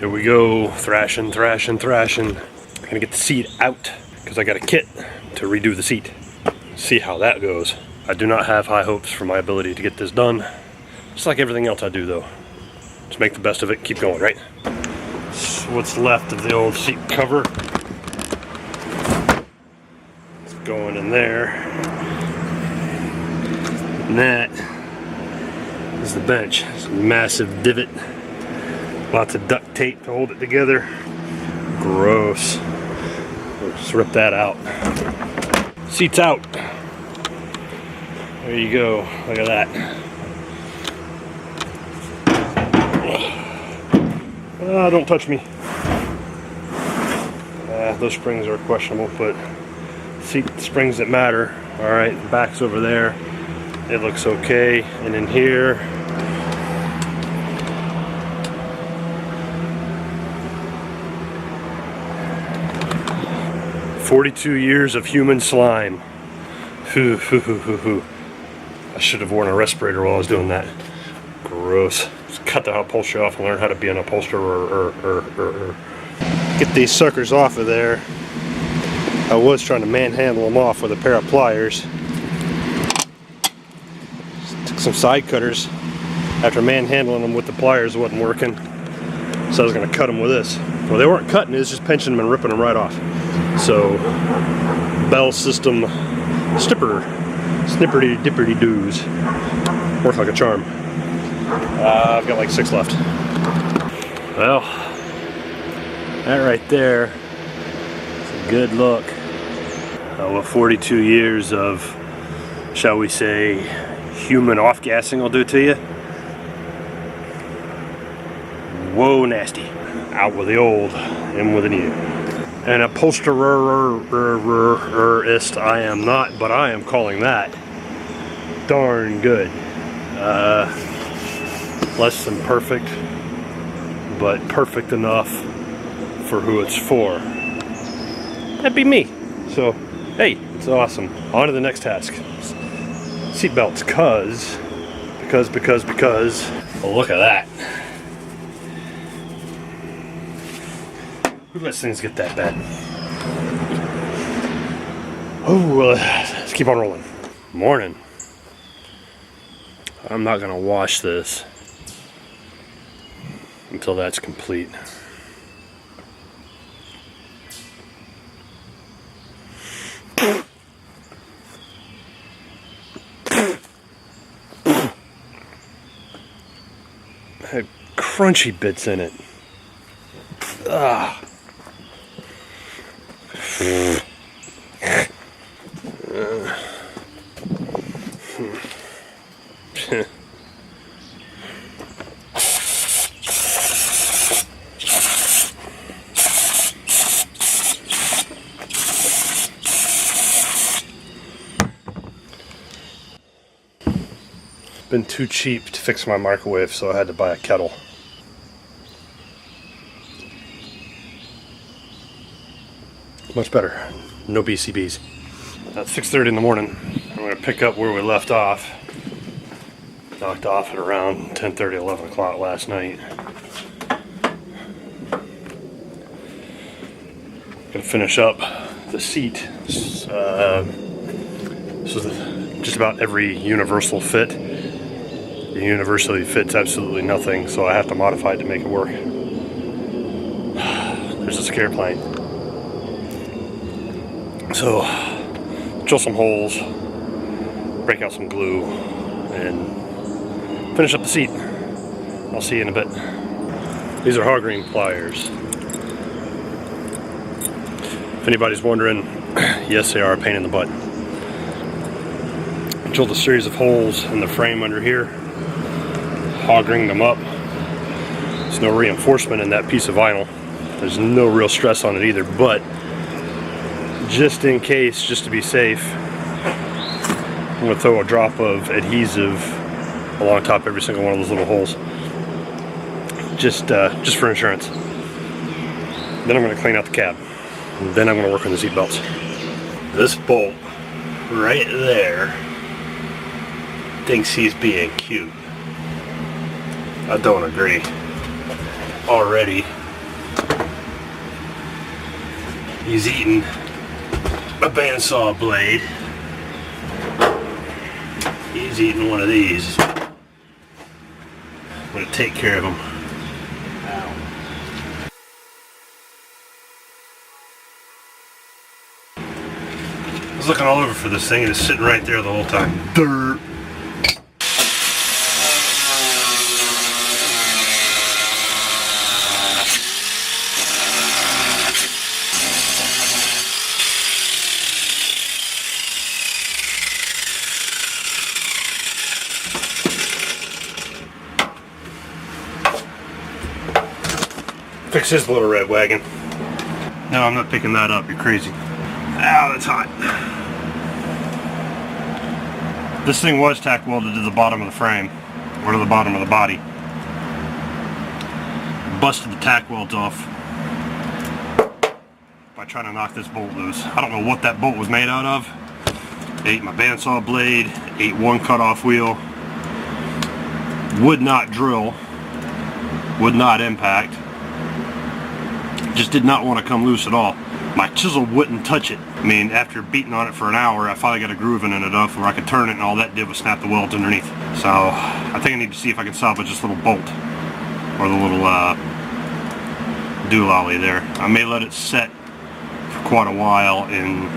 Here we go, thrashing. Gonna get the seat out because I got a kit to redo the seat. See how that goes. I do not have high hopes for my ability to get this done. Just like everything else I do though. Just make the best of it, keep going, right? So what's left of the old seat cover. It's going in there. And that is the bench. It's a massive divot. Lots of duct tape to hold it together. Gross. Let's rip that out. Seat's out. There you go. Look at that. Don't touch me. Those springs are questionable, but seat springs that matter. Alright, the back's over there. It looks okay. And in here, "42 years of human slime." I should have worn a respirator while I was doing that. Gross. Just cut the upholstery off and learn how to be an upholsterer. Get these suckers off of there. I was trying to manhandle them off with a pair of pliers. Took some side cutters. After manhandling them with the pliers, it wasn't working. So I was going to cut them with this. Well, they weren't cutting, it was just pinching them and ripping them right off. So, Bell System snipperty dipperty doos. Worked like a charm. I've got like 6 left. Well, that right there is a good look. What 42 years of, shall we say, human off-gassing will do to you. Whoa, nasty. Out with the old, in with the new. An upholstererist I am not, but I am calling that darn good. Less than perfect, but perfect enough for who it's for. That'd be me. So, hey, it's awesome. On to the next task. Seat belts, because, well, look at that. Who lets things get that bad? Oh, well, let's keep on rolling. Morning. I'm not gonna wash this until that's complete. Had crunchy bits in it. Ah. Been too cheap to fix my microwave, so I had to buy a kettle. Much better. No BCBs. At 6:30 in the morning, I'm going to pick up where we left off. Knocked off at around 10:30, 11 o'clock last night. Going to finish up the seat. This is just about every universal fit. The universally fits absolutely nothing, so I have to modify it to make it work. There's a scare plane. So, drill some holes, break out some glue, and finish up the seat. I'll see you in a bit. These are hog ring pliers. If anybody's wondering, yes, they are a pain in the butt. Drilled a series of holes in the frame under here, hog ringed them up. There's no reinforcement in that piece of vinyl. There's no real stress on it either, but just in case, just to be safe, I'm going to throw a drop of adhesive along top of every single one of those little holes, just for insurance. Then I'm going to clean out the cab. And then I'm going to work on the seat belts. This bolt right there thinks he's being cute. I don't agree. Already He's eating a bandsaw blade. He's eating one of these. I'm gonna take care of him. Ow. I was looking all over for this thing and it's sitting right there the whole time. Dirt. Fix his little red wagon. No, I'm not picking that up. You're crazy. Ow, that's hot. This thing was tack welded to the bottom of the frame, or to the bottom of the body. Busted the tack welds off by trying to knock this bolt loose. I don't know what that bolt was made out of. It ate my bandsaw blade, ate one cutoff wheel, would not drill, would not impact. Just did not want to come loose at all. My chisel wouldn't touch it. I mean, after beating on it for an hour, I finally got a groove in it enough where I could turn it, and all that did was snap the welds underneath. So I think I need to see if I can salvage this little bolt, or the little doolally there. I may let it set for quite a while in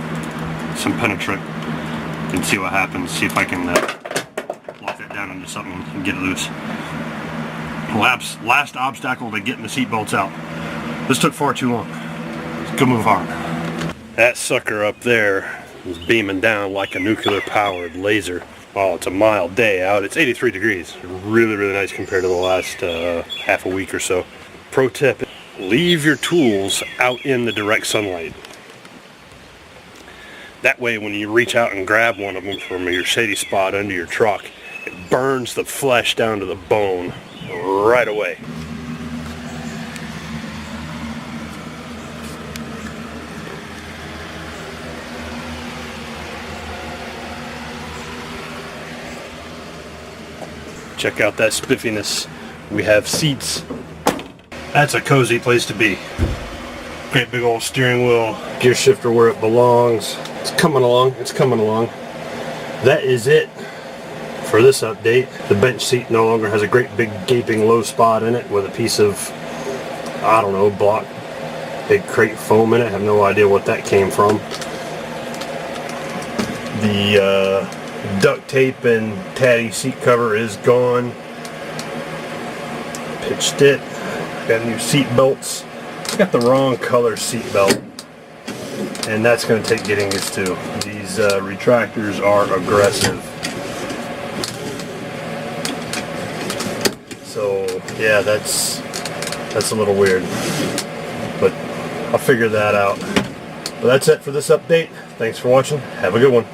some penetrant and see what happens. See if I can lock that down into something and get it loose. Last obstacle to getting the seat bolts out. This took far too long. Let's go move on. That sucker up there is beaming down like a nuclear powered laser. Oh, it's a mild day out. It's 83 degrees. Really, really nice compared to the last half a week or so. Pro tip, leave your tools out in the direct sunlight. That way when you reach out and grab one of them from your shady spot under your truck, it burns the flesh down to the bone right away. Check out that spiffiness. We have seats. That's a cozy place to be. Great big old steering wheel. Gear shifter where it belongs. It's coming along. It's coming along. That is it for this update. The bench seat no longer has a great big gaping low spot in it with a piece of, I don't know, block, big crate foam in it. I have no idea what that came from. The duct tape and tatty seat cover is gone. Pitched it. Got new seat belts. Got the wrong color seat belt, and that's going to take getting used to. These retractors are aggressive. So yeah, that's a little weird, but I'll figure that out. But that's it for this update. Thanks for watching. Have a good one.